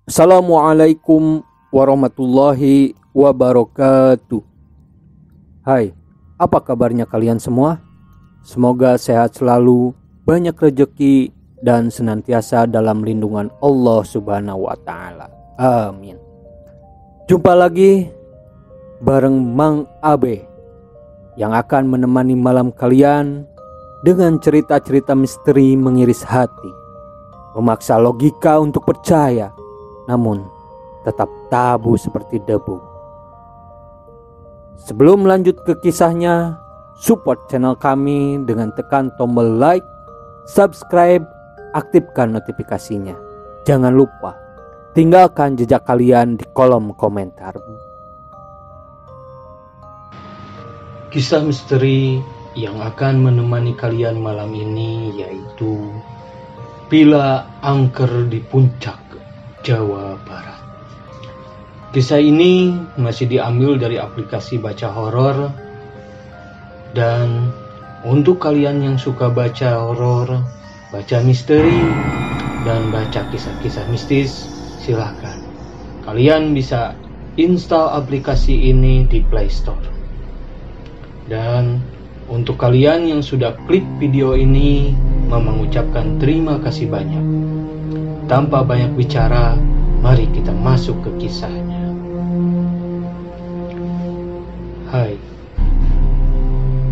Assalamualaikum warahmatullahi wabarakatuh. Hai, apa kabarnya kalian semua? Semoga sehat selalu, banyak rejeki, dan senantiasa dalam lindungan Allah Subhanahu wa Ta'ala. Amin. Jumpa lagi bareng Mang Abe yang akan menemani malam kalian dengan cerita-cerita misteri mengiris hati, memaksa logika untuk percaya, namun tetap tabu seperti debu. Sebelum lanjut ke kisahnya, support channel kami dengan tekan tombol like, subscribe, aktifkan notifikasinya. Jangan lupa tinggalkan jejak kalian di kolom komentar. Kisah misteri yang akan menemani kalian malam ini yaitu Pila Angker di Puncak, Jawa Barat. Kisah ini masih diambil dari aplikasi baca horor, dan untuk kalian yang suka baca horor, baca misteri, dan baca kisah-kisah mistis, silahkan kalian bisa install aplikasi ini di Play Store. Dan untuk kalian yang sudah klik video ini, mengucapkan terima kasih banyak. Tanpa banyak bicara, mari kita masuk ke kisahnya. Hai,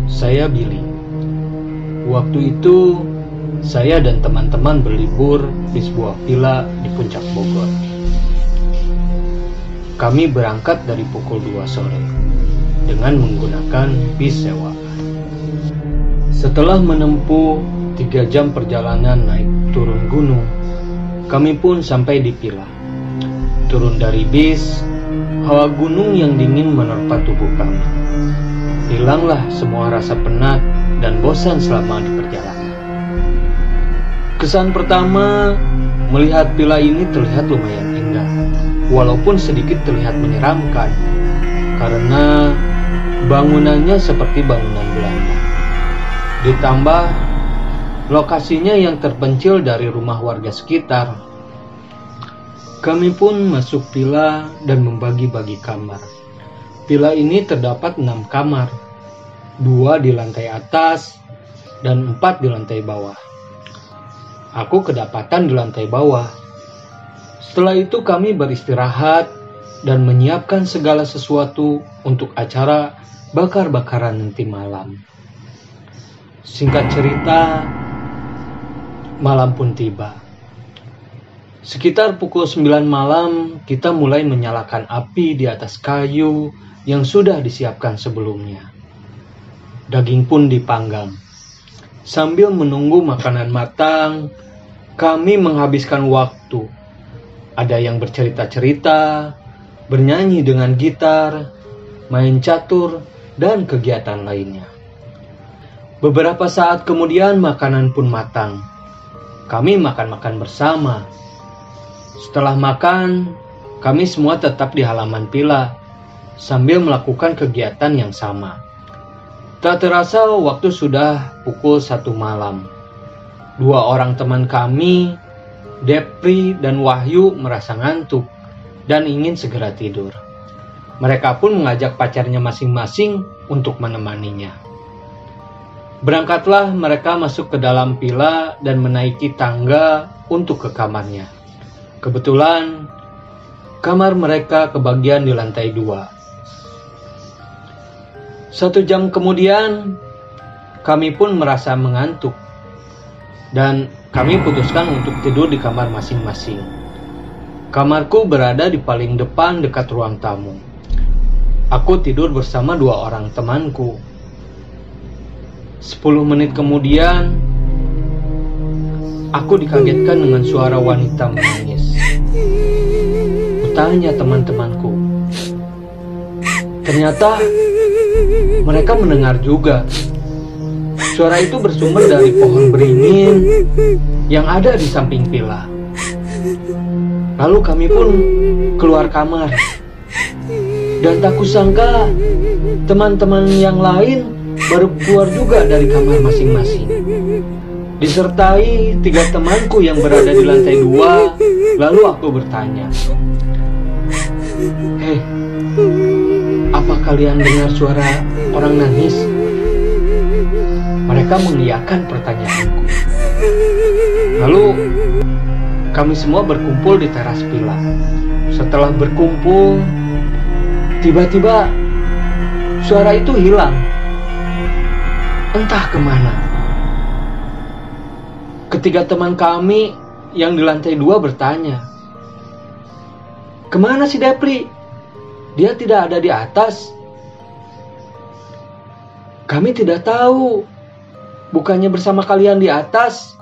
saya Billy. Waktu itu, saya dan teman-teman berlibur di sebuah villa di Puncak Bogor. Kami berangkat dari pukul 2 sore dengan menggunakan bis sewaan. Setelah menempuh 3 jam perjalanan naik turun gunung, kami pun sampai di villa. Turun dari bis, hawa gunung yang dingin menerpa tubuh kami. Hilanglah semua rasa penat dan bosan selama di perjalanan. Kesan pertama, melihat villa ini terlihat lumayan indah, walaupun sedikit terlihat menyeramkan, karena bangunannya seperti bangunan Belanda. Ditambah lokasinya yang terpencil dari rumah warga sekitar. Kami pun masuk villa dan membagi-bagi kamar. Villa ini terdapat 6 kamar, 2 di lantai atas dan 4 di lantai bawah. Aku kedapatan di lantai bawah. Setelah itu kami beristirahat dan menyiapkan segala sesuatu untuk acara bakar-bakaran nanti malam. Singkat cerita, malam pun tiba. Sekitar pukul 9 malam, kita mulai menyalakan api di atas kayu yang sudah disiapkan sebelumnya. Daging pun dipanggang. Sambil menunggu makanan matang, kami menghabiskan waktu. Ada yang bercerita-cerita, bernyanyi dengan gitar, main catur, dan kegiatan lainnya. Beberapa saat kemudian makanan pun matang. Kami makan-makan bersama. Setelah makan, kami semua tetap di halaman villa sambil melakukan kegiatan yang sama. Tak terasa waktu sudah pukul 1 malam. 2 orang teman kami, Depri dan Wahyu, merasa ngantuk dan ingin segera tidur. Mereka pun mengajak pacarnya masing-masing untuk menemaninya. Berangkatlah mereka masuk ke dalam villa dan menaiki tangga untuk ke kamarnya. Kebetulan, kamar mereka kebagian di lantai 2. 1 jam kemudian, kami pun merasa mengantuk. Dan kami putuskan untuk tidur di kamar masing-masing. Kamarku berada di paling depan dekat ruang tamu. Aku tidur bersama 2 orang temanku. 10 menit kemudian, aku dikagetkan dengan suara wanita menangis. Kutanya teman-temanku. Ternyata mereka mendengar juga. Suara itu bersumber dari pohon beringin yang ada di samping villa. Lalu kami pun keluar kamar. Dan tak kusangka teman-teman yang lain baru keluar juga dari kamar masing-masing. Disertai 3 temanku yang berada di lantai 2 Lalu aku bertanya, "Hei, apa kalian dengar suara orang nangis?" Mereka mengiyakan pertanyaanku. Lalu kami semua berkumpul di teras villa. Setelah berkumpul, tiba-tiba suara itu hilang. Entah kemana. Ketiga teman kami yang di lantai 2 bertanya, "Kemana si Depri? Dia tidak ada di atas." "Kami tidak tahu. Bukannya bersama kalian di atas?"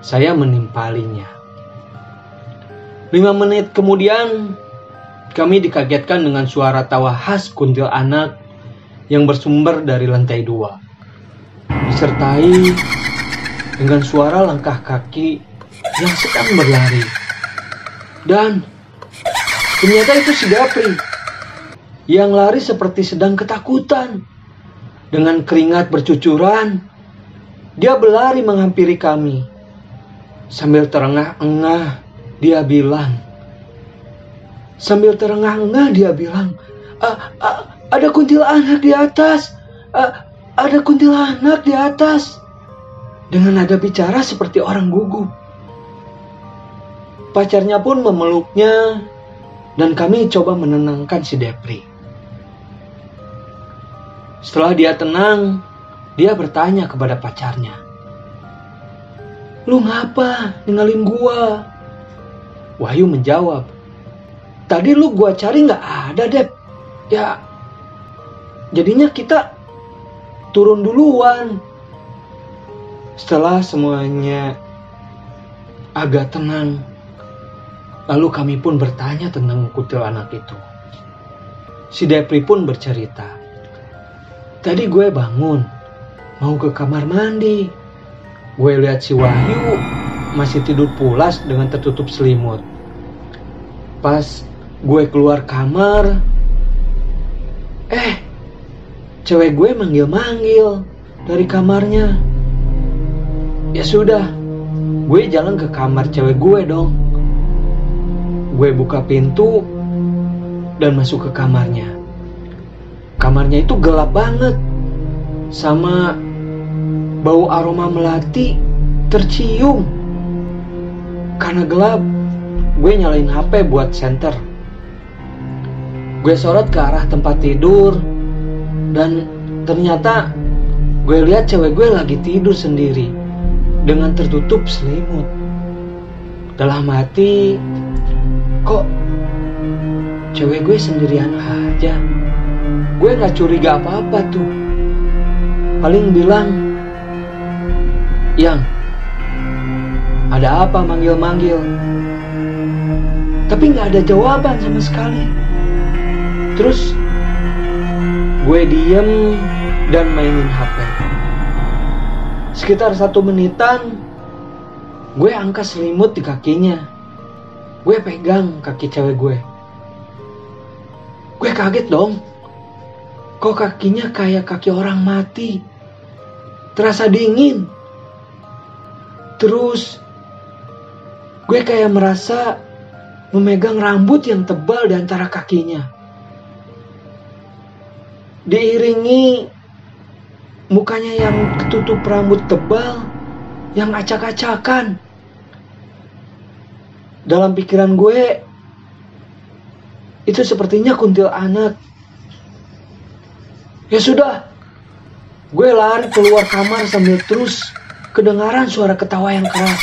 Saya menimpalinya. 5 menit kemudian, kami dikagetkan dengan suara tawa khas kuntilanak yang bersumber dari lantai 2. Disertai dengan suara langkah kaki yang sedang berlari. Dan ternyata itu si Dapri yang lari seperti sedang ketakutan. Dengan keringat bercucuran, dia berlari menghampiri kami. Sambil terengah-engah, dia bilang, "Ada kuntilanak di atas. Ada kuntilanak di atas." Dengan nada bicara seperti orang gugup. Pacarnya pun memeluknya dan kami coba menenangkan si Depri. Setelah dia tenang, dia bertanya kepada pacarnya, "Lu ngapa ninggalin gua?" Wahyu menjawab, "Tadi lu gua cari gak ada, Dep. Ya, jadinya kita turun duluan." Setelah semuanya agak tenang, lalu kami pun bertanya tentang kuntilanak itu. Si Depri pun bercerita, "Tadi gue bangun, mau ke kamar mandi. Gue lihat si Wahyu masih tidur pulas dengan tertutup selimut. Pas gue keluar kamar, cewek gue manggil-manggil dari kamarnya. Ya sudah, gue jalan ke kamar cewek gue dong. Gue buka pintu dan masuk ke kamarnya. Kamarnya itu gelap banget, sama bau aroma melati tercium. Karena gelap, gue nyalain HP buat senter. Gue sorot ke arah tempat tidur, dan ternyata gue lihat cewek gue lagi tidur sendiri dengan tertutup selimut. Dalam hati, kok cewek gue sendirian aja? Gue gak curiga apa-apa tuh. Paling bilang, "Yang, ada apa manggil-manggil?" Tapi gak ada jawaban sama sekali. Terus gue diem dan mainin HP. Sekitar 1 menitan, gue angkat selimut di kakinya. Gue pegang kaki cewek gue. Gue kaget dong. Kok kakinya kayak kaki orang mati. Terasa dingin. Terus gue kayak merasa memegang rambut yang tebal di antara kakinya. Diiringi mukanya yang ketutup rambut tebal yang acak-acakan. Dalam pikiran gue, itu sepertinya kuntilanak. Ya sudah, gue lari keluar kamar sambil terus kedengaran suara ketawa yang keras.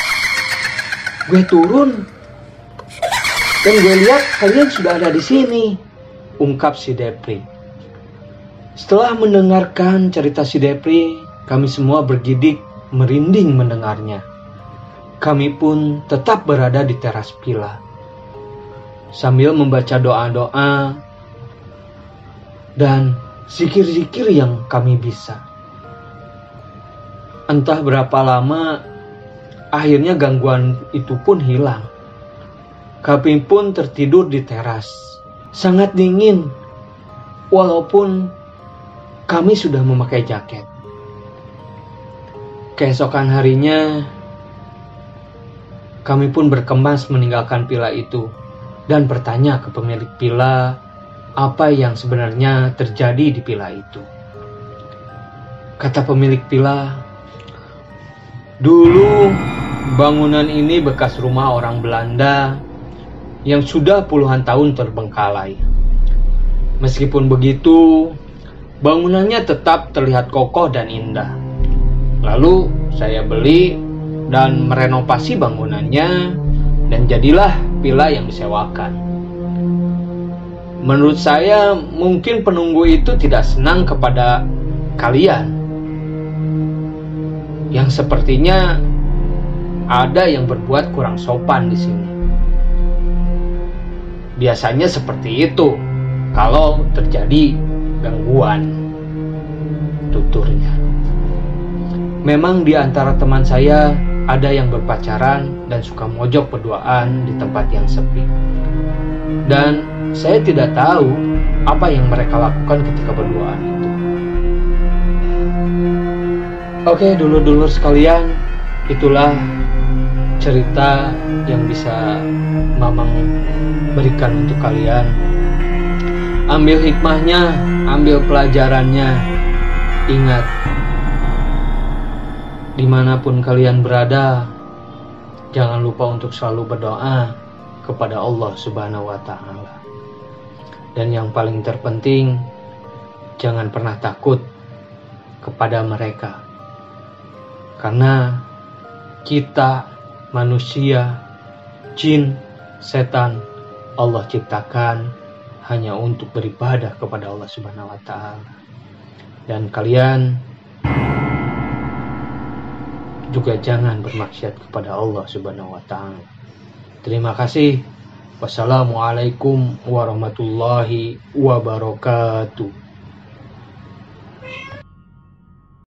Gue turun dan gue lihat kalian sudah ada di sini, ungkap si Depri. Setelah mendengarkan cerita si Depri, kami semua bergidik merinding mendengarnya. Kami pun tetap berada di teras villa sambil membaca doa-doa dan zikir-zikir yang kami bisa. Entah berapa lama, akhirnya gangguan itu pun hilang. Kami pun tertidur di teras. Sangat dingin, walaupun kami sudah memakai jaket. Keesokan harinya, Kami pun berkemas meninggalkan villa itu dan bertanya ke pemilik villa apa yang sebenarnya terjadi di villa itu. Kata pemilik villa, dulu bangunan ini bekas rumah orang Belanda yang sudah puluhan tahun terbengkalai. Meskipun begitu, bangunannya tetap terlihat kokoh dan indah. Lalu saya beli dan merenovasi bangunannya dan jadilah villa yang disewakan. Menurut saya mungkin penunggu itu tidak senang kepada kalian, yang sepertinya ada yang berbuat kurang sopan di sini. Biasanya seperti itu kalau terjadi gangguan, tuturnya. Memang di antara teman saya ada yang berpacaran dan suka mojok berduaan di tempat yang sepi. Dan saya tidak tahu apa yang mereka lakukan ketika berduaan itu. Oke, dulur-dulur sekalian, itulah cerita yang bisa Mamang berikan untuk kalian. Ambil hikmahnya, ambil pelajarannya. Ingat, dimanapun kalian berada, jangan lupa untuk selalu berdoa kepada Allah Subhanahu wa Ta'ala. Dan yang paling terpenting, jangan pernah takut kepada mereka, karena kita manusia, jin, setan, Allah ciptakan hanya untuk beribadah kepada Allah Subhanahu wa Ta'ala. Dan kalian juga jangan bermaksiat kepada Allah Subhanahu wa Ta'ala. Terima kasih. Wassalamualaikum warahmatullahi wabarakatuh.